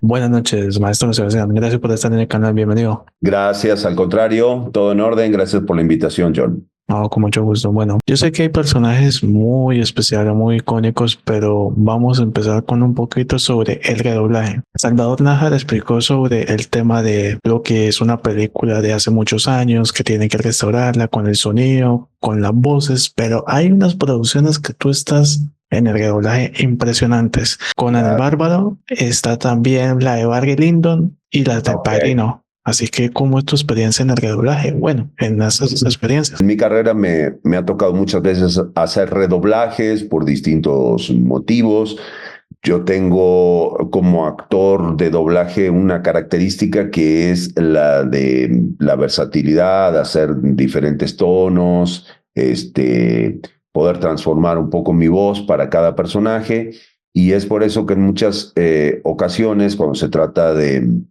Buenas noches, maestro Sebastián. Gracias por estar en el canal. Bienvenido. Gracias, al contrario, todo en orden. Gracias por la invitación, John. No, con mucho gusto. Bueno, yo sé que hay personajes muy especiales, muy icónicos, pero vamos a empezar con un poquito sobre el redoblaje. Salvador Nájar explicó sobre el tema de lo que es una película de hace muchos años, que tienen que restaurarla con el sonido, con las voces, pero hay unas producciones que tú estás en el redoblaje impresionantes. Conan el Ah, Bárbaro, está también la de Barry Lyndon y las del ok. Padrino. Así que, ¿cómo es tu experiencia en el redoblaje? Bueno, en esas experiencias. En mi carrera me ha tocado muchas veces hacer redoblajes por distintos motivos. Yo tengo como actor de doblaje una característica que es la de la versatilidad, hacer diferentes tonos, poder transformar un poco mi voz para cada personaje. Y es por eso que en muchas ocasiones, cuando se trata de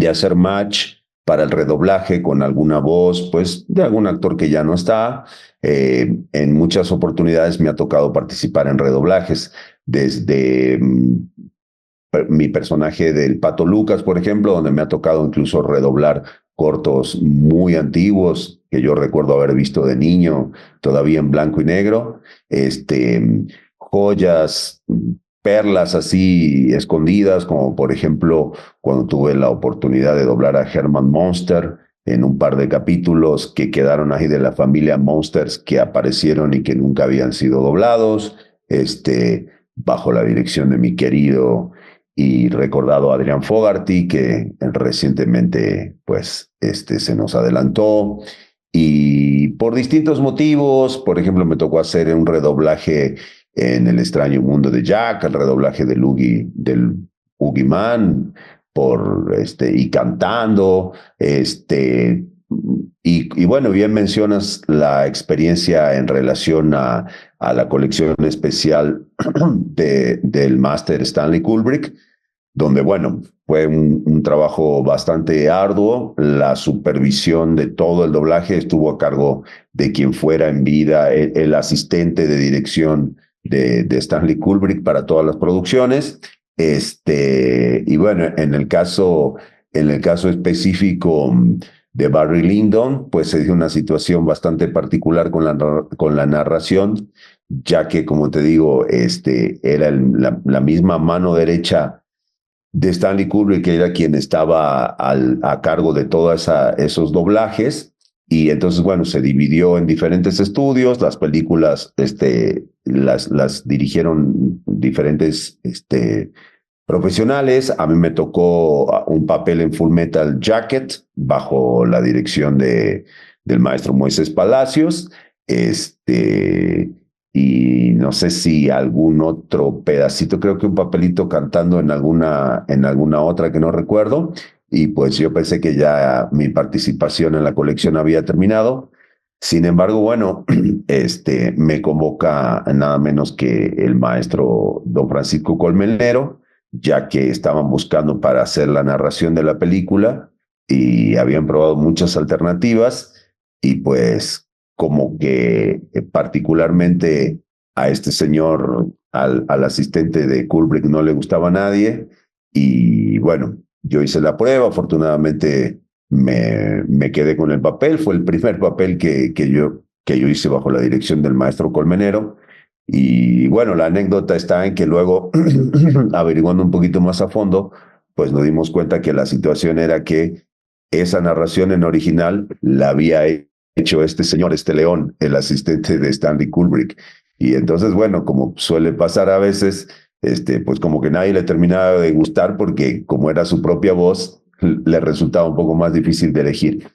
hacer match para el redoblaje con alguna voz, pues de algún actor que ya no está. En muchas oportunidades me ha tocado participar en redoblajes, desde mi personaje del Pato Lucas, por ejemplo, donde me ha tocado incluso redoblar cortos muy antiguos que yo recuerdo haber visto de niño, todavía en blanco y negro, joyas, perlas así escondidas, como por ejemplo cuando tuve la oportunidad de doblar a Herman Monster en un par de capítulos que quedaron ahí de la familia Monsters que aparecieron y que nunca habían sido doblados, bajo la dirección de mi querido y recordado Adrián Fogarty, que recientemente pues se nos adelantó. Y por distintos motivos, por ejemplo, me tocó hacer un redoblaje en El extraño mundo de Jack, el redoblaje del Oogie Man, y cantando, y bueno, bien mencionas la experiencia en relación a la colección especial del máster Stanley Kubrick, donde, bueno, fue un trabajo bastante arduo. La supervisión de todo el doblaje estuvo a cargo de quien fuera en vida el asistente de dirección de Stanley Kubrick para todas las producciones. Y bueno, en el caso específico de Barry Lyndon, pues se dio una situación bastante particular con la narración, ya que, como te digo, era la misma mano derecha de Stanley Kubrick, que era quien estaba a cargo de todos esos doblajes. Y entonces, bueno, se dividió en diferentes estudios. Las películas las dirigieron diferentes profesionales. A mí me tocó un papel en Full Metal Jacket bajo la dirección del maestro Moisés Palacios. Y no sé si algún otro pedacito, creo que un papelito cantando en alguna otra que no recuerdo. Y pues yo pensé que ya mi participación en la colección había terminado. Sin embargo, bueno, me convoca nada menos que el maestro don Francisco Colmenero, ya que estaban buscando para hacer la narración de la película y habían probado muchas alternativas, y pues como que particularmente a este señor, al asistente de Kubrick, no le gustaba a nadie. Y bueno, yo hice la prueba, afortunadamente me quedé con el papel. Fue el primer papel que yo hice bajo la dirección del maestro Colmenero. Y bueno, la anécdota está en que luego, averiguando un poquito más a fondo, pues nos dimos cuenta que la situación era que esa narración en original la había hecho este señor, este león, el asistente de Stanley Kubrick. Y entonces, bueno, como suele pasar a veces, pues como que nadie le terminaba de gustar porque como era su propia voz, le resultaba un poco más difícil de elegir.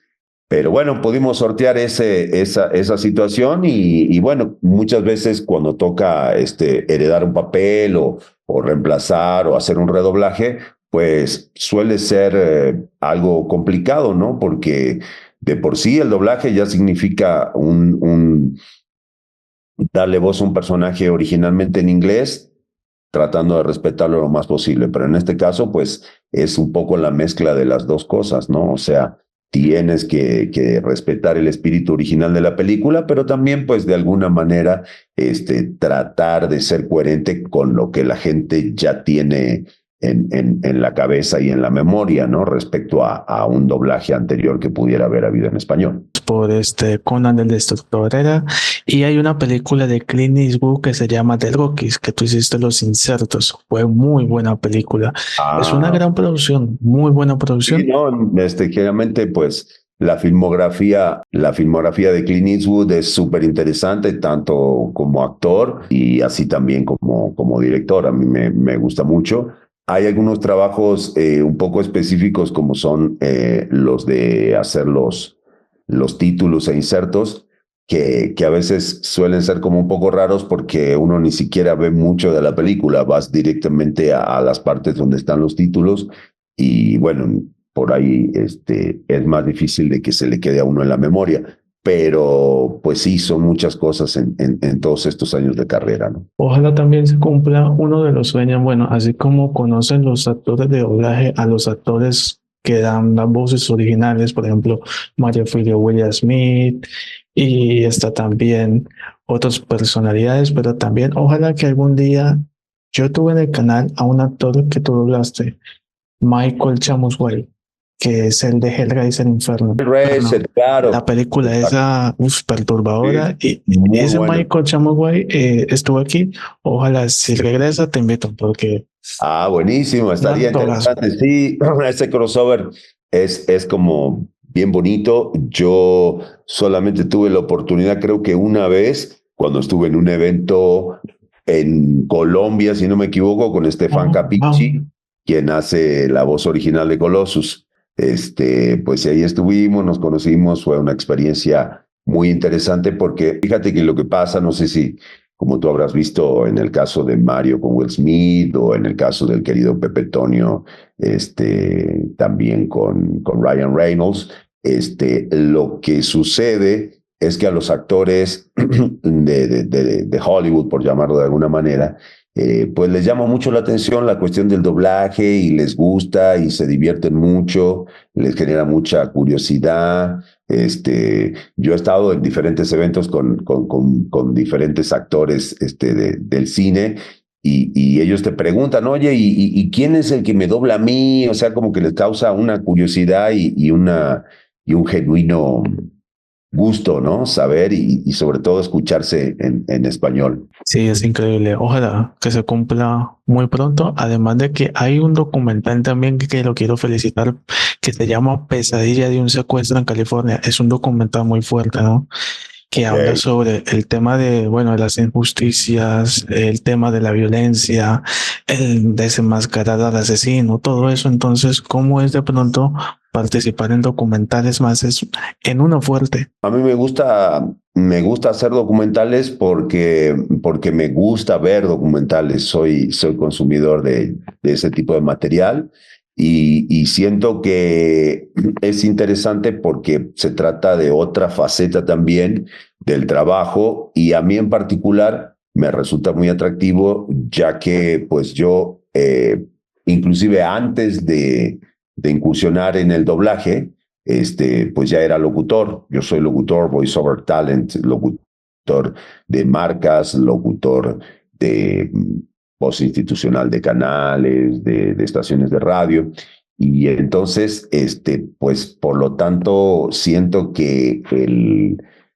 Pero bueno, pudimos sortear esa situación, y bueno, muchas veces cuando toca heredar un papel o reemplazar o hacer un redoblaje, pues suele ser algo complicado, ¿no? Porque de por sí el doblaje ya significa darle voz a un personaje originalmente en inglés, tratando de respetarlo lo más posible. Pero en este caso, pues es un poco la mezcla de las dos cosas, ¿no? O sea, tienes que respetar el espíritu original de la película, pero también, pues de alguna manera, tratar de ser coherente con lo que la gente ya tiene en la cabeza y en la memoria, ¿no? Respecto a un doblaje anterior que pudiera haber habido en español. Por Conan el Destructor era, y hay una película de Clint Eastwood que se llama The Rockies, que tú hiciste los insertos. Fue muy buena película. Es una Ah, gran producción, muy buena sí, producción. no, generalmente, pues, la filmografía de Clint Eastwood es súper interesante, tanto como actor y así también como director. A mí me gusta mucho. Hay algunos trabajos un poco específicos, como son los de hacer los títulos e insertos, que a veces suelen ser como un poco raros porque uno ni siquiera ve mucho de la película, vas directamente a las partes donde están los títulos y bueno, por ahí es más difícil de que se le quede a uno en la memoria. Pero pues sí, son muchas cosas en todos estos años de carrera, ¿no? Ojalá también se cumpla uno de los sueños, bueno, así como conocen los actores de doblaje a los actores que dan las voces originales, por ejemplo, Mario Filio, Will Smith, y está también otras personalidades, pero también ojalá que algún día yo tuve en el canal a un actor que tú doblaste, Michael Chamusway, que es el de Hellraiser Inferno. Racer, La claro. película esa Sí, perturbadora y muy ese bueno. Michael Chamusway estuvo aquí. Ojalá si regresa te invito porque Ah, buenísimo, un estaría actorazo. interesante. Sí, ese crossover es como bien bonito. Yo solamente tuve la oportunidad, creo que una vez, cuando estuve en un evento en Colombia, si no me equivoco, con Stefan Oh, wow. Capici, quien hace la voz original de Colossus. Pues ahí estuvimos, nos conocimos, fue una experiencia muy interesante porque fíjate que lo que pasa, no sé si como tú habrás visto en el caso de Mario con Will Smith o en el caso del querido Pepe Tonio, también con Ryan Reynolds, lo que sucede es que a los actores de Hollywood, por llamarlo de alguna manera, pues les llama mucho la atención la cuestión del doblaje y les gusta y se divierten mucho, les genera mucha curiosidad. Yo he estado en diferentes eventos con diferentes actores del cine y ellos te preguntan, oye, ¿y quién es el que me dobla a mí? O sea, como que les causa una curiosidad y un genuino gusto, ¿no? Saber y sobre todo escucharse en español. Sí, es increíble. Ojalá que se cumpla muy pronto. Además de que hay un documental también que lo quiero felicitar, que se llama Pesadilla de un secuestro en California. Es un documental muy fuerte, ¿no? Que Ok. habla sobre el tema de, bueno, de las injusticias, el tema de la violencia, el desenmascarar al asesino, todo eso. Entonces, ¿cómo es de pronto participar en documentales más es en uno fuerte? A mí me gusta hacer documentales porque me gusta ver documentales. Soy consumidor de ese tipo de material y siento que es interesante porque se trata de otra faceta también del trabajo y a mí en particular me resulta muy atractivo ya que pues yo, inclusive antes de incursionar en el doblaje, pues ya era locutor. Yo soy locutor, voiceover talent, locutor de marcas, locutor de voz institucional de canales, de estaciones de radio. Y entonces, pues por lo tanto, siento que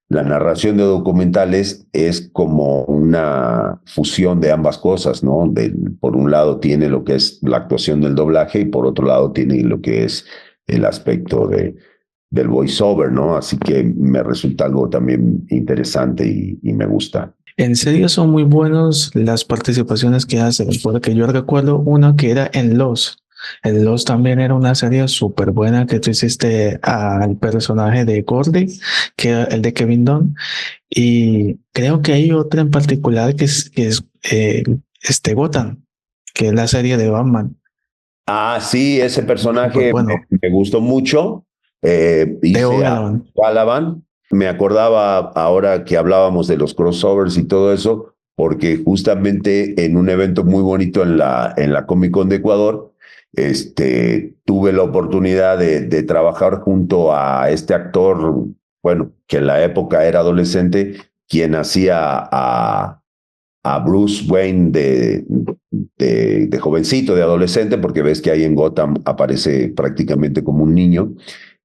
la narración de documentales es como una fusión de ambas cosas, ¿no? Por un lado tiene lo que es la actuación del doblaje y por otro lado tiene lo que es el aspecto del voiceover, ¿no? Así que me resulta algo también interesante y me gusta. En serio son muy buenos las participaciones que hacen, porque yo recuerdo una que era en Los. En Los también era una serie súper buena que tú hiciste al personaje de Gordy, que era el de Kevin Dunn. Y creo que hay otra en particular que es Gotham, que es la serie de Batman. Ah, sí, ese Súper personaje bueno. me gustó mucho. Theo Hice a Galavan. Calaban. Me acordaba ahora que hablábamos de los crossovers y todo eso, porque justamente en un evento muy bonito en la Comic Con de Ecuador, tuve la oportunidad de trabajar junto a este actor, bueno, que en la época era adolescente, quien hacía a Bruce Wayne de jovencito, de adolescente, porque ves que ahí en Gotham aparece prácticamente como un niño.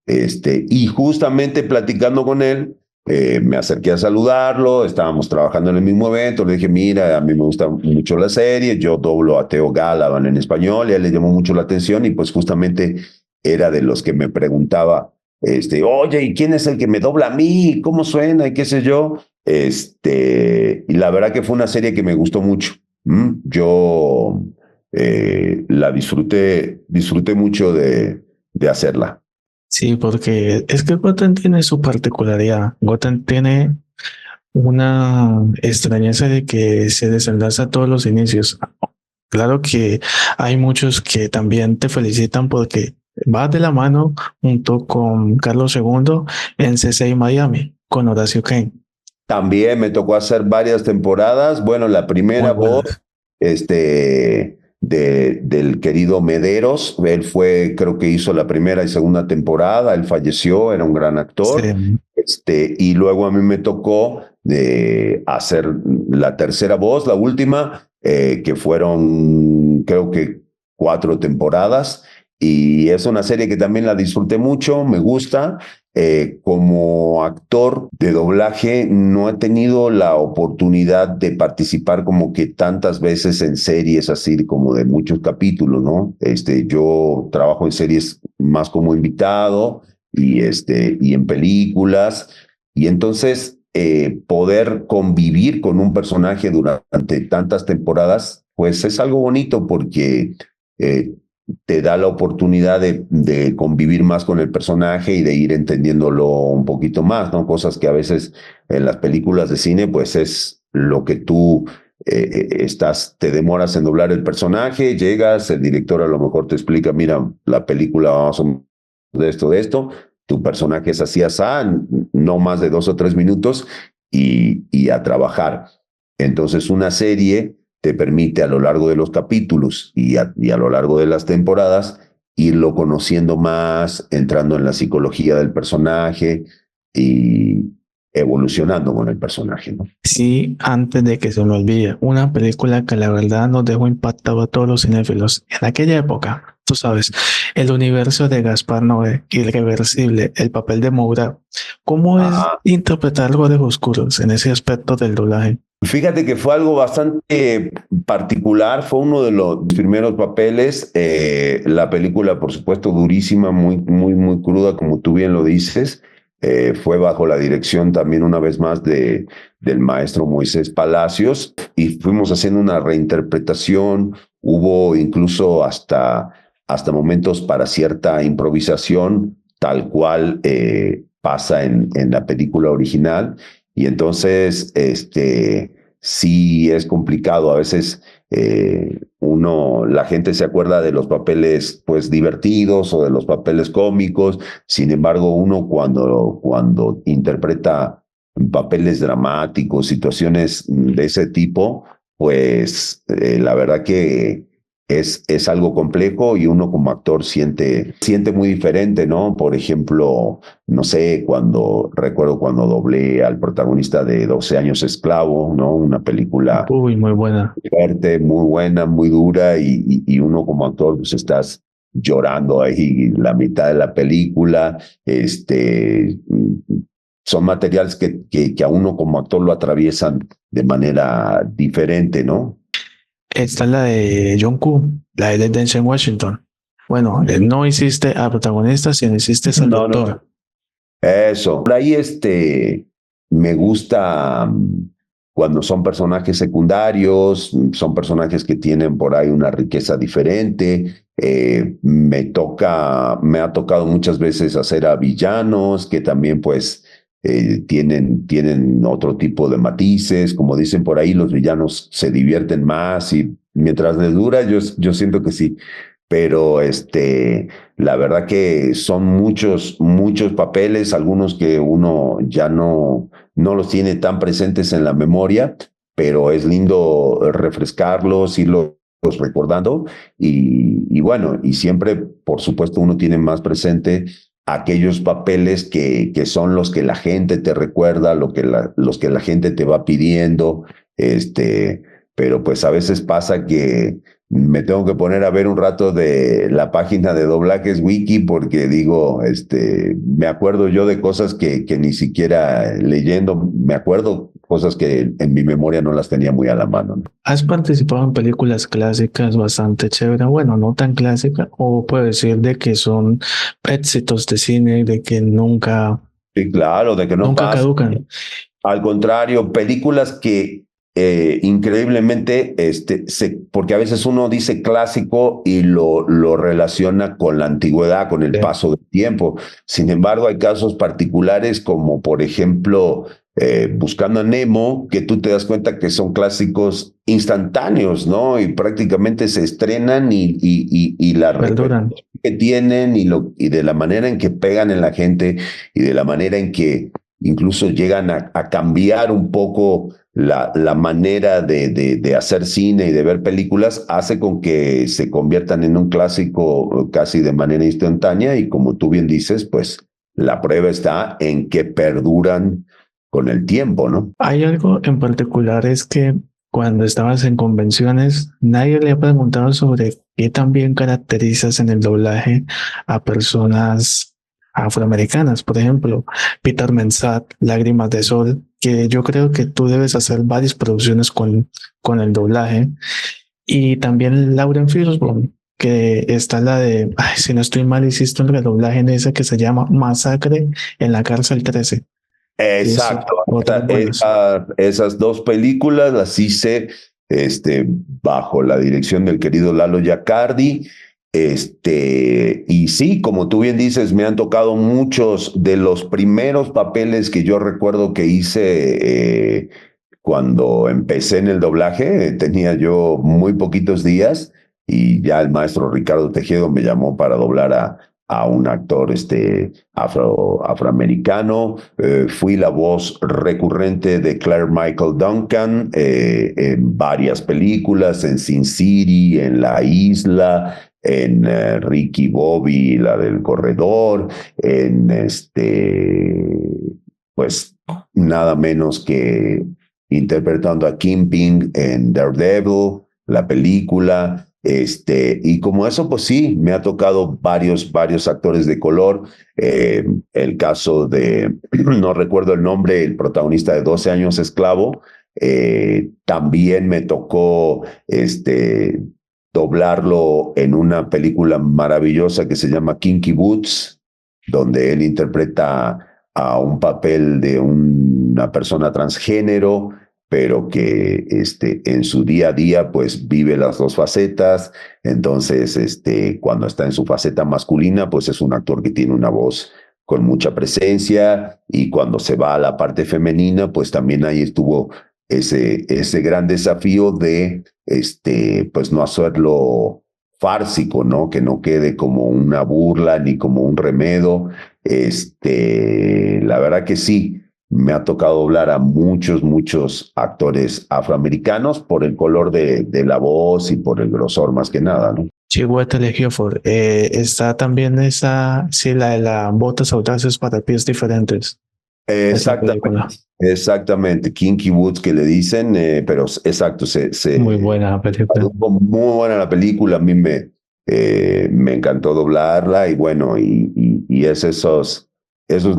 Y justamente platicando con él, me acerqué a saludarlo, estábamos trabajando en el mismo evento, le dije, mira, a mí me gusta mucho la serie, yo doblo a Theo Galavan en español, y a él le llamó mucho la atención, y pues justamente era de los que me preguntaba, oye, ¿y quién es el que me dobla a mí? ¿Cómo suena? Y qué sé yo. Y la verdad que fue una serie que me gustó mucho. Yo la disfruté mucho de hacerla. Sí, porque es que Gotham tiene su particularidad. Gotham tiene una extrañeza de que se desenlaza a todos los inicios. Claro que hay muchos que también te felicitan porque vas de la mano junto con Carlos II en CSI Miami, con Horacio Kane. También me tocó hacer varias temporadas. Bueno, la Muy primera voz, buenas. del querido Mederos. Él fue, creo que hizo la primera y segunda temporada. Él falleció, era un gran actor. Sí, Y luego a mí me tocó hacer la tercera voz, la última, que fueron, creo que 4 temporadas. Y es una serie que también la disfruté mucho, me gusta. Como actor de doblaje no he tenido la oportunidad de participar como que tantas veces en series así como de muchos capítulos, ¿no? Yo trabajo en series más como invitado y en películas, y entonces poder convivir con un personaje durante tantas temporadas, pues es algo bonito porque eh, te da la oportunidad de convivir más con el personaje y de ir entendiéndolo un poquito más, ¿no? Cosas que a veces en las películas de cine, pues es lo que tú te demoras en doblar el personaje, llegas, el director a lo mejor te explica, mira, la película vamos a de esto, tu personaje es así, asá, no más de 2 o 3 minutos y a trabajar. Entonces una serie te permite a lo largo de los capítulos y a lo largo de las temporadas irlo conociendo más, entrando en la psicología del personaje y evolucionando con el personaje, ¿no? sí, antes de que se me olvide, una película que la verdad nos dejó impactado a todos los cinéfilos en aquella época. Tú sabes, el universo de Gaspar Noé, Irreversible, el papel de Moura. ¿Cómo es Ajá. interpretar algo de oscuros en ese aspecto del doblaje? Fíjate que fue algo bastante particular, fue uno de los primeros papeles. La película, por supuesto, durísima, muy, muy, muy cruda, como tú bien lo dices. Fue bajo la dirección también una vez más del maestro Moisés Palacios y fuimos haciendo una reinterpretación. Hubo incluso hasta momentos para cierta improvisación, tal cual pasa en la película original. Y entonces, sí es complicado. A veces la gente se acuerda de los papeles pues divertidos o de los papeles cómicos. Sin embargo, uno cuando interpreta papeles dramáticos, situaciones de ese tipo, pues la verdad que es algo complejo y uno como actor siente muy diferente, ¿no? Por ejemplo, no sé, recuerdo cuando doblé al protagonista de 12 años esclavo, ¿no? Una película Uy, muy buena. fuerte, muy buena, muy dura, y uno como actor, pues estás llorando ahí la mitad de la película. Son materiales que a uno como actor lo atraviesan de manera diferente, ¿no? Esta es la de John Koo, la de Denzel Washington. Bueno, no hiciste a protagonista, sino hiciste al No, no. doctor. Eso. Por ahí me gusta cuando son personajes secundarios, son personajes que tienen por ahí una riqueza diferente. Me ha tocado muchas veces hacer a villanos que también pues tienen otro tipo de matices. Como dicen por ahí, los villanos se divierten más y mientras les dura, yo siento que sí. Pero la verdad que son muchos, muchos papeles, algunos que uno ya no los tiene tan presentes en la memoria, pero es lindo refrescarlos, irlos recordando y bueno, y siempre, por supuesto, uno tiene más presente aquellos papeles que son los que la gente te recuerda, los que la gente te va pidiendo. este, pero pues a veces pasa que me tengo que poner a ver un rato de la página de doblajes wiki porque digo, me acuerdo yo de cosas que ni siquiera leyendo, me acuerdo cosas que en mi memoria no las tenía muy a la mano, ¿no? ¿Has participado en películas clásicas bastante chéveres? Bueno, no tan clásicas, o puedo decir de que son éxitos de cine, de que Sí, claro, de que no nunca pasa. caducan. Al contrario, películas que increíblemente, porque a veces uno dice clásico y lo relaciona con la antigüedad, con el Sí, paso del tiempo. Sin embargo, hay casos particulares como, por ejemplo, Buscando a Nemo, que tú te das cuenta que son clásicos instantáneos, ¿no? Y prácticamente se estrenan y la perduran. repercusión que tienen y de la manera en que pegan en la gente y de la manera en que incluso llegan a cambiar un poco la manera de hacer cine y de ver películas, hace con que se conviertan en un clásico casi de manera instantánea y como tú bien dices, pues la prueba está en que perduran con el tiempo, ¿no? Hay algo en particular es que cuando estabas en convenciones, nadie le ha preguntado sobre qué también caracterizas en el doblaje a personas afroamericanas. Por ejemplo, Peter Mensah, Lágrimas de Sol, que yo creo que tú debes hacer varias producciones con el doblaje. Y también Lauren Fishburne, que está la de, ay, si no estoy mal, hiciste un redoblaje en esa que se llama Masacre en la cárcel 13. Y son Exacto. otras buenas. Esas dos películas las hice bajo la dirección del querido Lalo Yacardi. Y sí, como tú bien dices, me han tocado muchos de los primeros papeles que yo recuerdo que hice cuando empecé en el doblaje. Tenía yo muy poquitos días y ya el maestro Ricardo Tejedo me llamó para doblar a un actor afroamericano. Fui la voz recurrente de Claire Michael Duncan en varias películas, en Sin City, en La Isla, en Ricky Bobby, la del corredor, en pues nada menos que interpretando a Kingpin en Daredevil, la película. Y como eso, pues sí, me ha tocado varios actores de color. El caso de, no recuerdo el nombre, el protagonista de 12 años esclavo, también me tocó doblarlo en una película maravillosa que se llama Kinky Boots, donde él interpreta a un papel de una persona transgénero, pero que en su día a día pues vive las dos facetas. Entonces, cuando está en su faceta masculina, pues es un actor que tiene una voz con mucha presencia, y cuando se va a la parte femenina, pues también ahí estuvo ese gran desafío de pues no hacerlo fársico, ¿no? Que no quede como una burla ni como un remedo. La verdad que sí, me ha tocado doblar a muchos actores afroamericanos por el color de la voz y por el grosor más que nada, ¿no? Chihuahua Ejiofor. Está también esa, sí, la de las botas audaces para pies diferentes. Esa Exactamente, película. exactamente. Kinky Boots que le dicen, pero exacto, Muy se buena película. tradujo muy buena la película. A mí me encantó doblarla y bueno, y es esos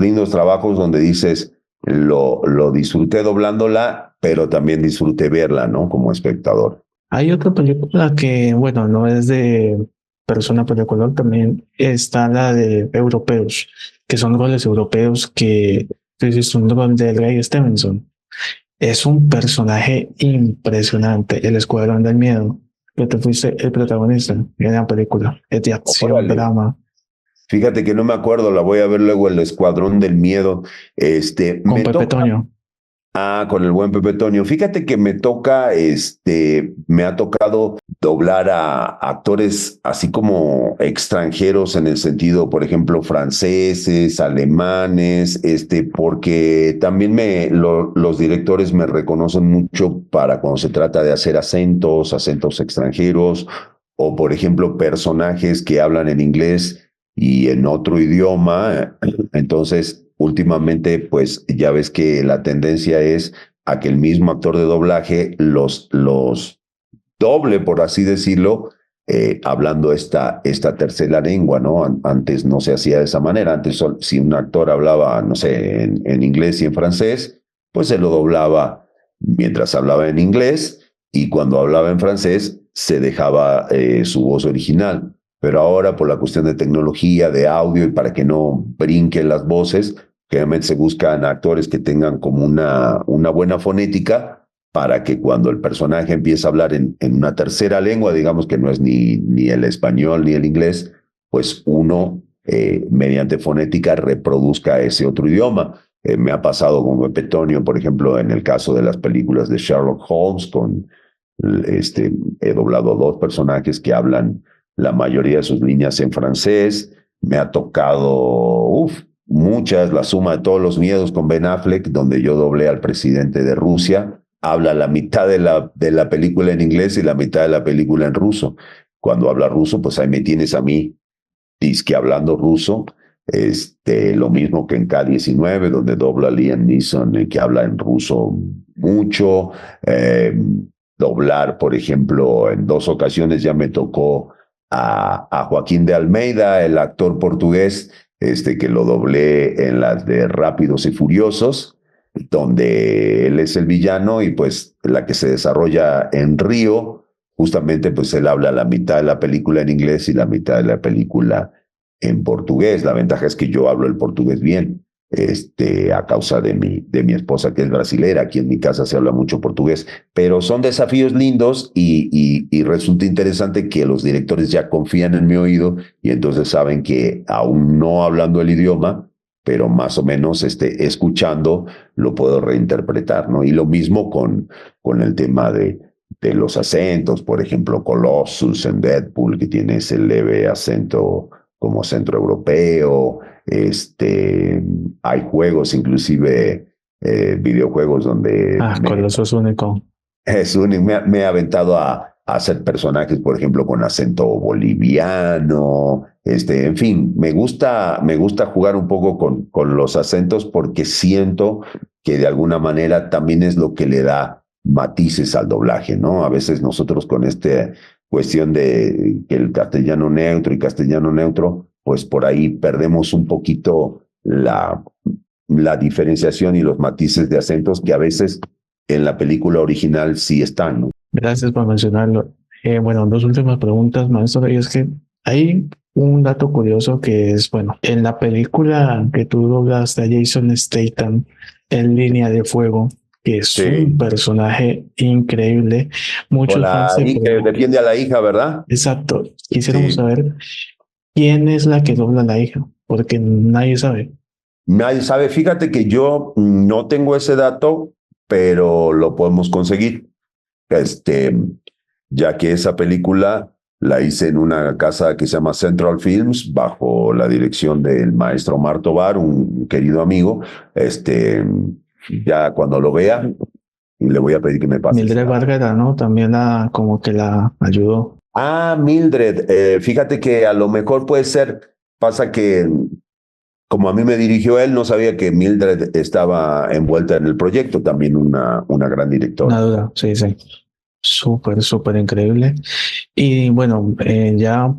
lindos trabajos donde dices, lo disfruté doblándola, pero también disfruté verla, ¿no? Como espectador. Hay otra película que, bueno, no es de persona por color, también está la de europeos, que son roles europeos que es un rol de Ray Stevenson. Es un personaje impresionante, el Escuadrón del Miedo, que te fuiste el protagonista de la película. Es de acción, Órale. drama, Fíjate que no me acuerdo, la voy a ver luego, El Escuadrón del Miedo. con Me Pepe toca. Toño. Ah, con el buen Pepe Toño. Fíjate que me ha tocado doblar a actores así como extranjeros en el sentido, por ejemplo, franceses, alemanes, porque también los directores me reconocen mucho para cuando se trata de hacer acentos extranjeros, o por ejemplo, personajes que hablan en inglés y en otro idioma. Entonces, últimamente, pues ya ves que la tendencia es a que el mismo actor de doblaje los doble, por así decirlo, hablando esta tercera lengua, ¿no? Antes no se hacía de esa manera. Antes, si un actor hablaba, no sé, en inglés y en francés, pues se lo doblaba mientras hablaba en inglés, y cuando hablaba en francés se dejaba su voz original. Pero ahora, por la cuestión de tecnología, de audio, y para que no brinquen las voces, generalmente se buscan actores que tengan como una buena fonética, para que cuando el personaje empieza a hablar en una tercera lengua, digamos que no es ni el español ni el inglés, pues uno, mediante fonética, reproduzca ese otro idioma. Me ha pasado con Pepe Toño, por ejemplo, en el caso de las películas de Sherlock Holmes, he doblado dos personajes que hablan la mayoría de sus líneas en francés. Me ha tocado, muchas, La suma de todos los miedos con Ben Affleck, donde yo doblé al presidente de Rusia. Habla la mitad de la película en inglés y la mitad de la película en ruso. Cuando habla ruso, pues ahí me tienes a mí, disque hablando ruso. Lo mismo que en K-19, donde dobla Liam Neeson, que habla en ruso mucho. Doblar, por ejemplo, en 2 ocasiones ya me tocó a Joaquín de Almeida, el actor portugués, que lo doblé en las de Rápidos y Furiosos, donde él es el villano, y pues la que se desarrolla en Río, justamente pues él habla la mitad de la película en inglés y la mitad de la película en portugués. La ventaja es que yo hablo el portugués bien, a causa de mi esposa, que es brasilera. Aquí en mi casa se habla mucho portugués, pero son desafíos lindos, y resulta interesante que los directores ya confían en mi oído, y entonces saben que aún no hablando el idioma, pero más o menos escuchando, lo puedo reinterpretar, ¿no? Y lo mismo con el tema de los acentos. Por ejemplo, Colossus en Deadpool, que tiene ese leve acento como centroeuropeo. Hay juegos, inclusive videojuegos, donde Coloso es único. me he aventado a hacer personajes, por ejemplo, con acento boliviano. En fin, me gusta jugar un poco con los acentos, porque siento que de alguna manera también es lo que le da matices al doblaje, ¿no? A veces nosotros, con esta cuestión de que el castellano neutro y castellano neutro, pues por ahí perdemos un poquito la diferenciación y los matices de acentos que a veces en la película original sí están, ¿no? Gracias por mencionarlo. Bueno, dos últimas preguntas, maestro. Y es que hay un dato curioso que es, bueno, en la película que tú doblaste a Jason Statham en Línea de Fuego, que es un Sí. personaje increíble, Con muchos fans la se hija, que preguntan. defiende a la hija, ¿verdad? Exacto, quisiéramos Sí. saber quién es la que dobla a la hija, porque nadie sabe. Nadie sabe. Fíjate que yo no tengo ese dato, pero lo podemos conseguir. Ya que esa película la hice en una casa que se llama Central Films, bajo la dirección del maestro Omar Tobar, un querido amigo. Ya cuando lo vea, le voy a pedir que me pase ese Mildred dato. Vargas, ¿no? También como que la ayudó. Mildred, fíjate que a lo mejor puede ser. Pasa que, como a mí me dirigió él, no sabía que Mildred estaba envuelta en el proyecto, también una gran Una directora. duda, sí, sí. Súper, súper increíble. Y bueno, ya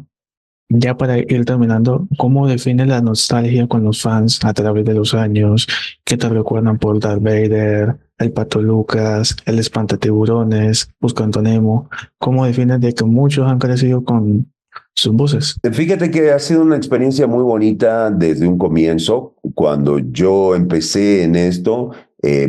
para ir terminando, ¿cómo define la nostalgia con los fans a través de los años? ¿Qué te recuerdan por Darth Vader, el Pato Lucas, el Espantatiburones, Buscando a Nemo? ¿Cómo defines de que muchos han crecido con sus voces? Fíjate que ha sido una experiencia muy bonita desde un comienzo. Cuando yo empecé en esto,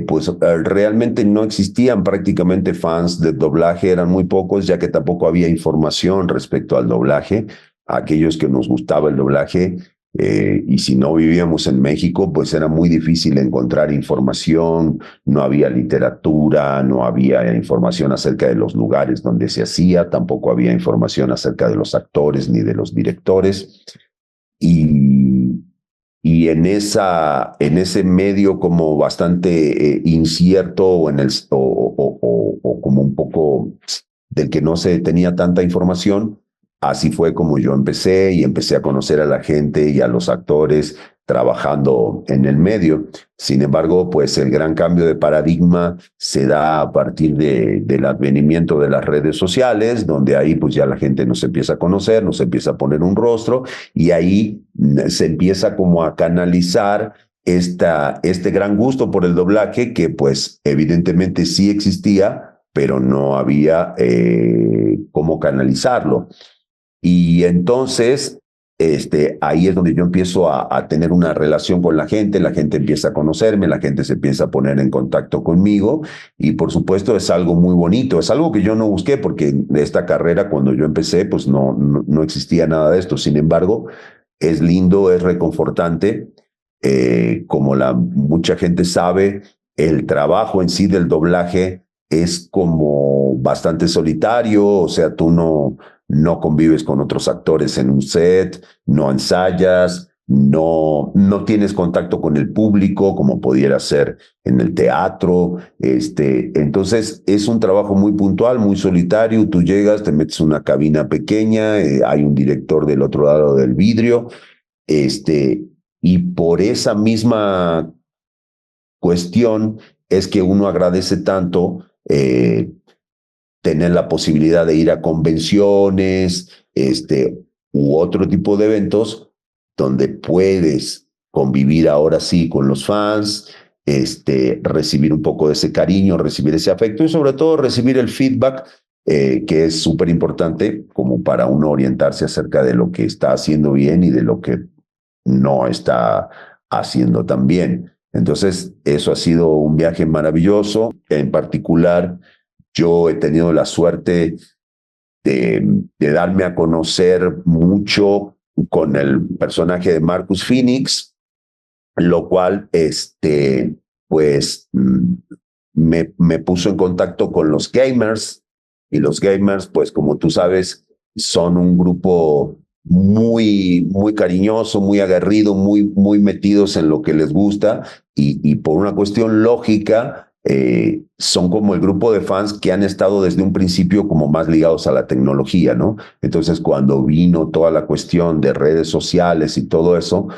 pues realmente no existían prácticamente fans de doblaje, eran muy pocos, ya que tampoco había información respecto al doblaje. Aquellos que nos gustaba el doblaje, y si no vivíamos en México, pues era muy difícil encontrar información. No había literatura, no había información acerca de los lugares donde se hacía, tampoco había información acerca de los actores ni de los directores. Y, y en ese medio como bastante incierto, o como un poco del que no se tenía tanta información, así fue como yo empecé, y empecé a conocer a la gente y a los actores trabajando en el medio. Sin embargo, pues el gran cambio de paradigma se da a partir del advenimiento de las redes sociales, donde ahí pues ya la gente nos empieza a conocer, nos empieza a poner un rostro y ahí se empieza como a canalizar este gran gusto por el doblaje que pues evidentemente sí existía, pero no había cómo canalizarlo. Y entonces, ahí es donde yo empiezo a tener una relación con la gente empieza a conocerme, la gente se empieza a poner en contacto conmigo y por supuesto es algo muy bonito, es algo que yo no busqué porque de esta carrera cuando yo empecé pues no existía nada de esto, sin embargo es lindo, es reconfortante, como mucha gente sabe, el trabajo en sí del doblaje es como bastante solitario, o sea, tú no convives con otros actores en un set, no ensayas, no tienes contacto con el público como pudiera ser en el teatro. Entonces es un trabajo muy puntual, muy solitario. Tú llegas, te metes en una cabina pequeña, hay un director del otro lado del vidrio, y por esa misma cuestión es que uno agradece tanto tener la posibilidad de ir a convenciones, u otro tipo de eventos donde puedes convivir ahora sí con los fans, recibir un poco de ese cariño, recibir ese afecto y sobre todo recibir el feedback, que es súper importante como para uno orientarse acerca de lo que está haciendo bien y de lo que no está haciendo tan bien. Entonces, eso ha sido un viaje maravilloso. En particular, yo he tenido la suerte de darme a conocer mucho con el personaje de Marcus Phoenix, lo cual, pues, me puso en contacto con los gamers, y los gamers, pues, como tú sabes, son un grupo muy cariñoso, muy aguerrido, muy metidos en lo que les gusta, y por una cuestión lógica, son como el grupo de fans que han estado desde un principio como más ligados a la tecnología, ¿no? Entonces, cuando vino toda la cuestión de redes sociales y todo eso,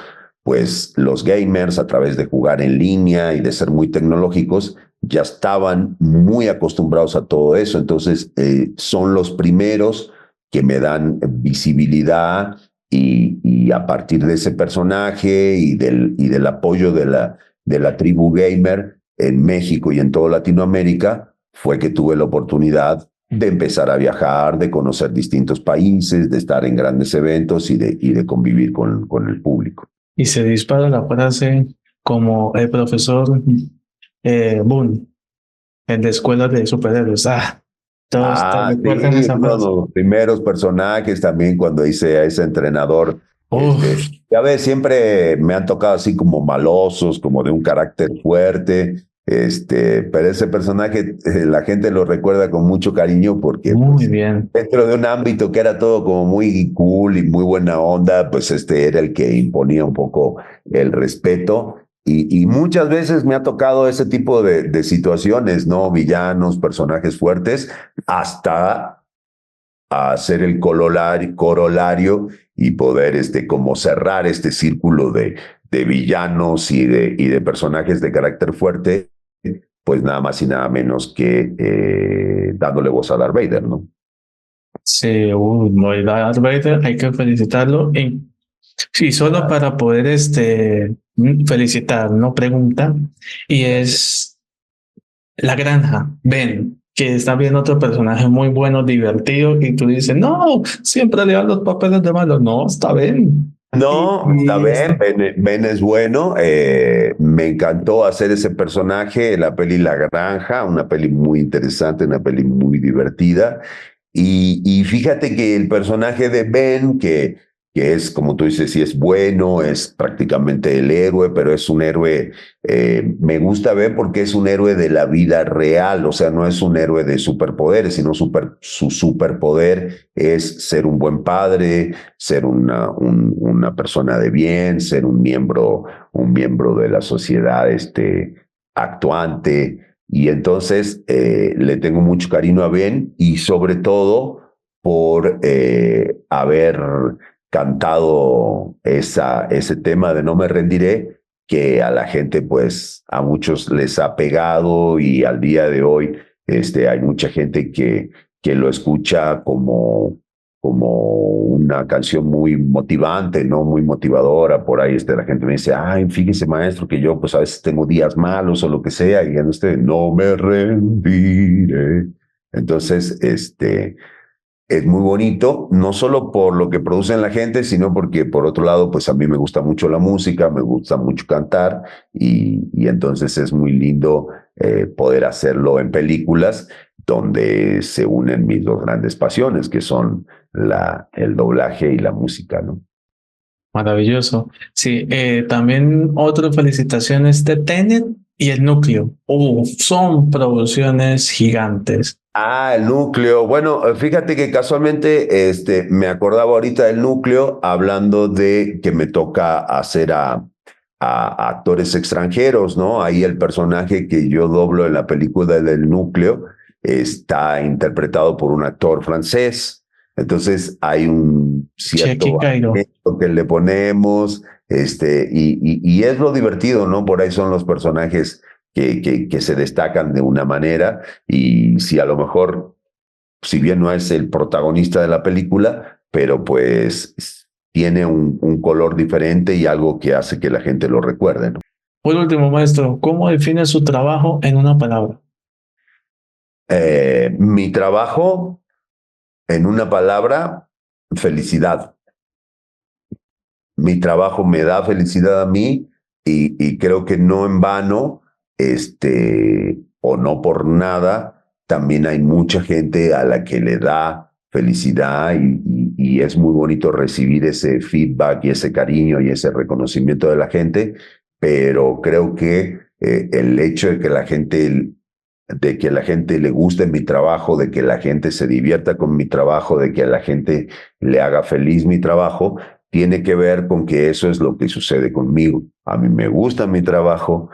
pues los gamers, a través de jugar en línea y de ser muy tecnológicos, ya estaban muy acostumbrados a todo eso. Entonces, son los primeros que me dan visibilidad y a partir de ese personaje y del apoyo de la tribu gamer en México y en toda Latinoamérica, fue que tuve la oportunidad de empezar a viajar, de conocer distintos países, de estar en grandes eventos y de convivir con el público. Y se dispara la frase como el profesor Boone, el de escuela de superhéroes. Todos recuerdan Sí, esa uno de frase. los primeros personajes también cuando hice a ese entrenador. Uf, Ya ves, siempre me han tocado así como malosos, como de un carácter fuerte, pero ese personaje la gente lo recuerda con mucho cariño porque muy pues bien. dentro de un ámbito que era todo como muy cool y muy buena onda, pues era el que imponía un poco el respeto. Y muchas veces me ha tocado ese tipo de situaciones, ¿no? Villanos, personajes fuertes, hasta hacer el corolario y poder como cerrar este círculo de villanos y de personajes de carácter fuerte, pues nada más y nada menos que dándole voz a Darth Vader, ¿no? Sí, no, y Darth Vader, hay que felicitarlo. Y sí, solo para poder felicitar, no pregunta. Y es La Granja, Ben, que está viendo otro personaje muy bueno, divertido, y tú dices, no, siempre le dan los papeles de malo. No, está Ben. No, está Y bien, Ben es bueno. Me encantó hacer ese personaje, la peli La Granja, una peli muy interesante, una peli muy divertida. Y fíjate que el personaje de Ben, que es, como tú dices, sí es bueno, es prácticamente el héroe, pero es un héroe, me gusta ver porque es un héroe de la vida real, o sea, no es un héroe de superpoderes, sino su superpoder es ser un buen padre, ser una persona de bien, ser un miembro de la sociedad actuante. Y entonces le tengo mucho cariño a Ben y sobre todo por haber cantado ese tema de No me rendiré, que a la gente, pues a muchos les ha pegado y al día de hoy hay mucha gente que lo escucha como una canción muy motivante, ¿no? Muy motivadora. Por ahí la gente me dice, ay, fíjese maestro, que yo pues a veces tengo días malos o lo que sea, y en no me rendiré. Entonces, es muy bonito, no solo por lo que producen la gente, sino porque por otro lado, pues a mí me gusta mucho la música, me gusta mucho cantar y entonces es muy lindo poder hacerlo en películas donde se unen mis dos grandes pasiones, que son el doblaje y la música, ¿no? Maravilloso. Sí, también otras felicitaciones de Tenet y El Núcleo. Son producciones gigantes. Ah, el núcleo. Bueno, fíjate que casualmente me acordaba ahorita del núcleo hablando de que me toca hacer a actores extranjeros, ¿no? Ahí el personaje que yo doblo en la película del núcleo está interpretado por un actor francés. Entonces hay un Chequi cierto Cairo. acento que le ponemos, y es lo divertido, ¿no? Por ahí son los personajes que se destacan de una manera y si a lo mejor, si bien no es el protagonista de la película, pero pues tiene un color diferente y algo que hace que la gente lo recuerde, ¿no? Por último, maestro, ¿cómo define su trabajo en una palabra? Mi trabajo, en una palabra, felicidad. Mi trabajo me da felicidad a mí y creo que no en vano, o no por nada, también hay mucha gente a la que le da felicidad y es muy bonito recibir ese feedback y ese cariño y ese reconocimiento de la gente, pero creo que el hecho de que la gente le guste mi trabajo, de que la gente se divierta con mi trabajo, de que a la gente le haga feliz mi trabajo, tiene que ver con que eso es lo que sucede conmigo. A mí me gusta mi trabajo,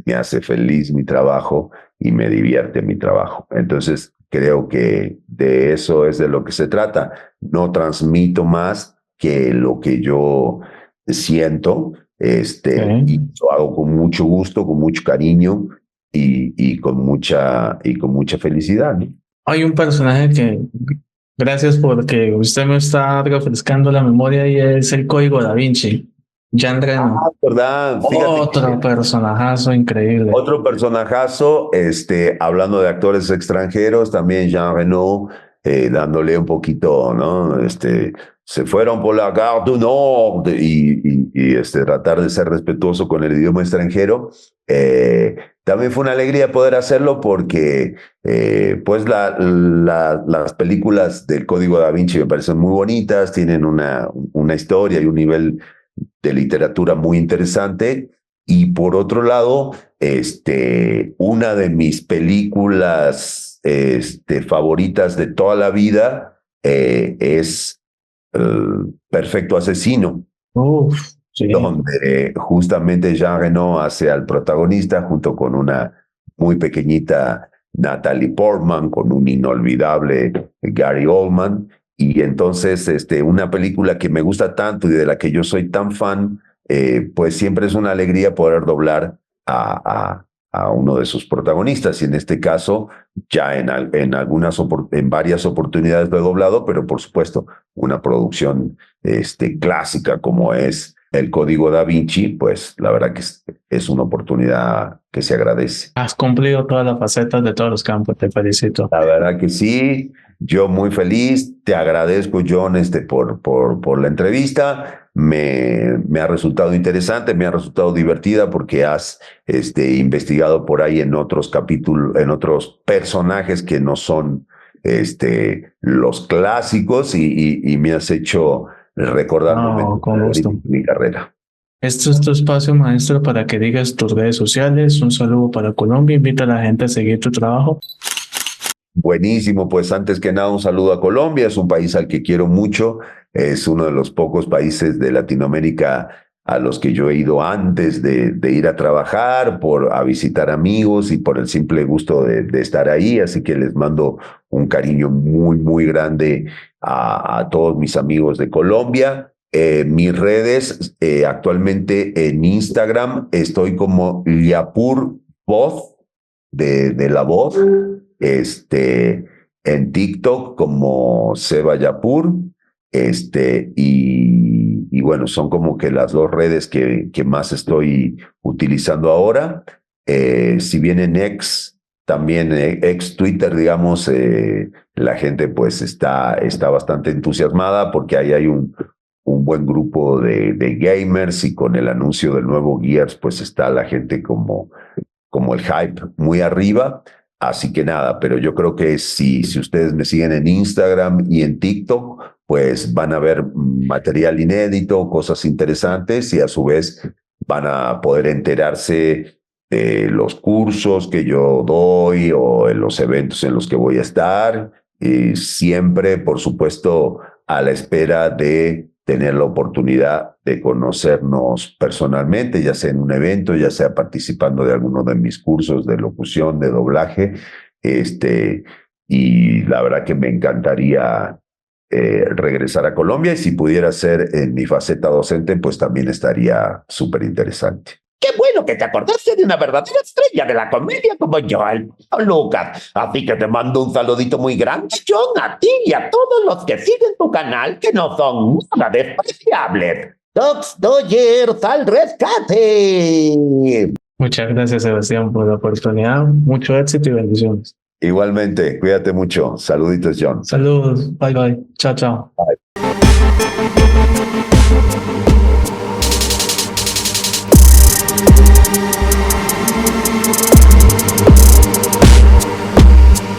me hace feliz mi trabajo y me divierte mi trabajo. Entonces, creo que de eso es de lo que se trata. No transmito más que lo que yo siento, y Ok. lo hago con mucho gusto, con mucho cariño y con mucha felicidad, ¿no? Hay un personaje que, gracias porque usted me está refrescando la memoria y es el Código Da Vinci. Jean Ah, Reno. ¿verdad? Fíjate Otro que personajazo increíble. otro personajazo, hablando de actores extranjeros, también Jean Reno, dándole un poquito, ¿no? Se fueron por la Gare du Nord y tratar de ser respetuoso con el idioma extranjero. También fue una alegría poder hacerlo porque, pues, las películas del Código Da Vinci me parecen muy bonitas, tienen una historia y un nivel de literatura muy interesante. Y por otro lado, una de mis películas favoritas de toda la vida es Perfecto Asesino, Uf, sí. donde justamente Jean Reno hace al protagonista junto con una muy pequeñita Natalie Portman, con un inolvidable Gary Oldman. Y entonces, una película que me gusta tanto y de la que yo soy tan fan, pues siempre es una alegría poder doblar a uno de sus protagonistas. Y en este caso, ya en varias oportunidades lo he doblado, pero por supuesto, una producción clásica como es El Código Da Vinci, pues la verdad que es una oportunidad que se agradece. Has cumplido todas las facetas de todos los campos, te felicito. La verdad que sí, yo muy feliz, te agradezco, John, por la entrevista. Me ha resultado interesante, me ha resultado divertida porque has investigado por ahí en otros capítulos, en otros personajes que no son los clásicos y me has hecho recordar No, momentos con gusto. de mi carrera. Este es tu espacio, maestro, para que digas tus redes sociales. Un saludo para Colombia. Invita a la gente a seguir tu trabajo. Buenísimo, pues antes que nada un saludo a Colombia, es un país al que quiero mucho, es uno de los pocos países de Latinoamérica a los que yo he ido antes de ir a trabajar, a visitar amigos y por el simple gusto de estar ahí, así que les mando un cariño muy, muy grande a todos mis amigos de Colombia. Mis redes, actualmente en Instagram estoy como Yapur Voz, de la voz, en TikTok como Seba Yapur, y bueno, son como que las dos redes que más estoy utilizando ahora. Si bien en X, también ex Twitter, digamos, la gente pues está bastante entusiasmada porque ahí hay un buen grupo de gamers, y con el anuncio del nuevo Gears pues está la gente como el hype muy arriba. Así que nada, pero yo creo que si ustedes me siguen en Instagram y en TikTok, pues van a ver material inédito, cosas interesantes, y a su vez van a poder enterarse de los cursos que yo doy o en los eventos en los que voy a estar, y siempre, por supuesto, a la espera de tener la oportunidad de conocernos personalmente, ya sea en un evento, ya sea participando de alguno de mis cursos de locución, de doblaje, y la verdad que me encantaría regresar a Colombia, y si pudiera ser en mi faceta docente, pues también estaría súper interesante. Qué bueno que te acordaste de una verdadera estrella de la comedia como yo, el Lucas. Así que te mando un saludito muy grande, John, a ti y a todos los que siguen tu canal, que no son nada despreciables. Docs Dodgers al rescate. Muchas gracias, Sebastián, por la oportunidad. Mucho éxito y bendiciones. Igualmente, cuídate mucho. Saluditos, John. Saludos. Bye bye. Chao, chao. Bye.